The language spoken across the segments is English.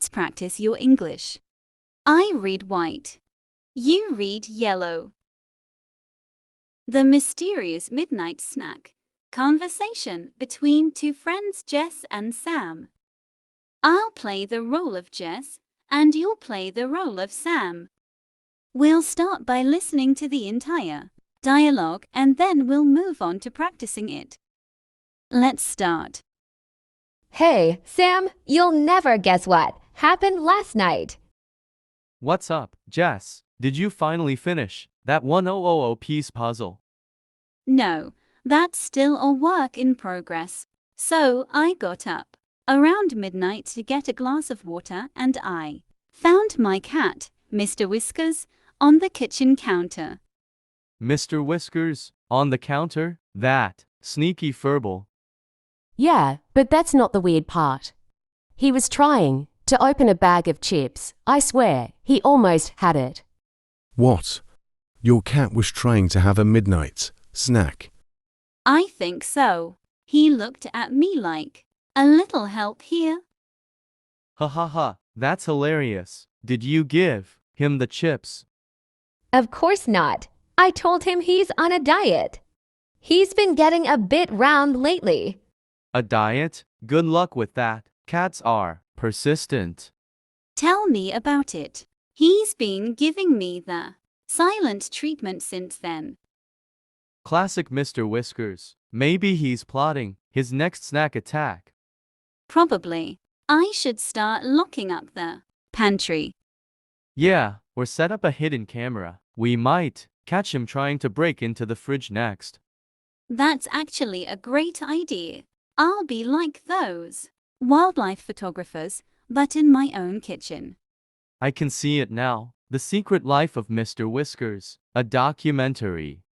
Let's practice your English. I read white. You read yellow. The mysterious midnight snack. Conversation between two friends, Jess and Sam. I'll play the role of Jess, and you'll play the role of Sam. We'll start by listening to the entire dialogue and then we'll move on to practicing it. Let's start. Hey, Sam, you'll never guess what happened last night. What's up, Jess? Did you finally finish that 1000-piece puzzle? No, that's still a work in progress. So I got up around midnight to get a glass of water and I found my cat, Mr. Whiskers, on the kitchen counter. Mr. Whiskers, on the counter? That sneaky furball. Yeah, but that's not the weird part. He was trying to open a bag of chips. I swear, he almost had it. What? Your cat was trying to have a midnight snack? I think so. He looked at me like, a little help here? Ha ha ha, that's hilarious. Did you give him the chips? Of course not. I told him he's on a diet. He's been getting a bit round lately. A diet? Good luck with that. Cats are persistent. Tell me about it. He's been giving me the silent treatment since then. Classic Mr. Whiskers. Maybe he's plotting his next snack attack. Probably. I should start locking up the pantry. Yeah, or set up a hidden camera. We might catch him trying to break into the fridge next. That's actually a great idea. I'll be like those wildlife photographers, but in my own kitchen. I can see it now. The Secret Life of Mr. Whiskers, a documentary.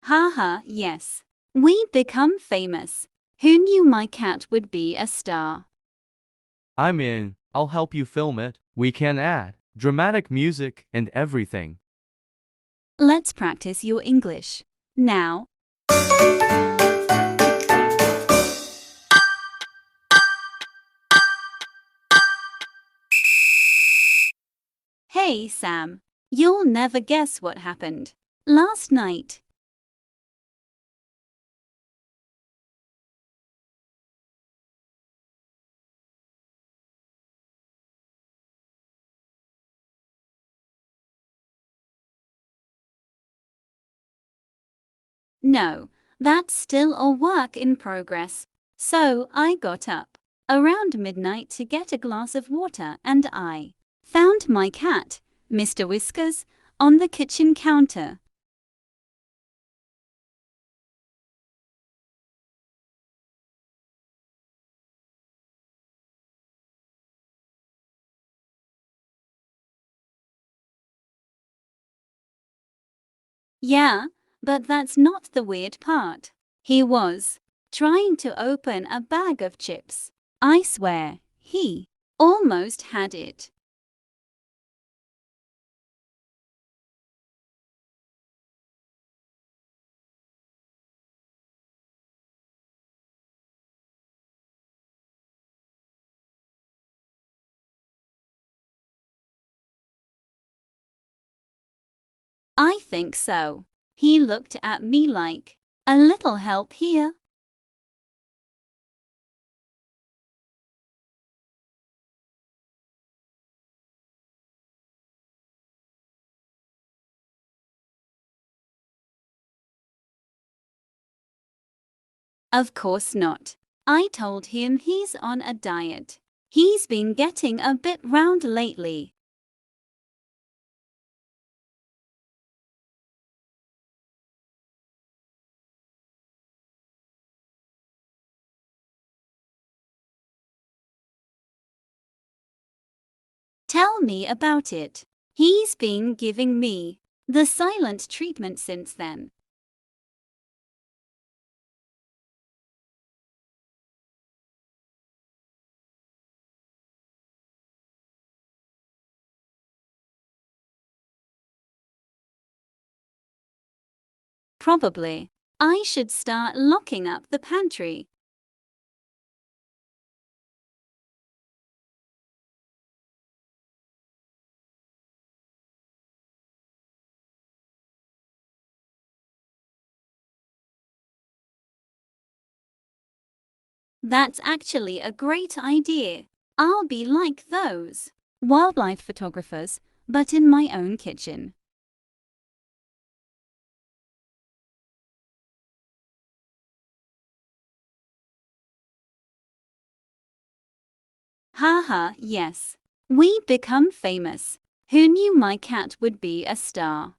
Haha, yes. We'd become famous. Who knew my cat would be a star? I'm in. I'll help you film it. We can add dramatic music and everything. Let's practice your English. Now. Hey, Sam. You'll never guess what happened last night. No, that's still a work in progress. So I got up around midnight to get a glass of water and I found my cat, Mr. Whiskers, on the kitchen counter. Yeah, but that's not the weird part. He was trying to open a bag of chips. I swear, he almost had it. I think so. He looked at me like, a little help here? Of course not. I told him he's on a diet. He's been getting a bit round lately. Tell me about it. He's been giving me the silent treatment since then. Probably. I should start locking up the pantry. That's actually a great idea. I'll be like those wildlife photographers, but in my own kitchen. Haha, yes. We become famous. Who knew my cat would be a star?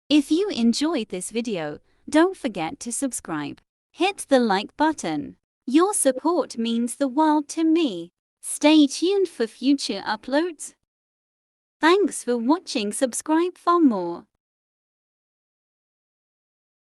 If you enjoyed this video, don't forget to subscribe. Hit the like button. Your support means the world to me. Stay tuned for future uploads. Thanks for watching. Subscribe for more.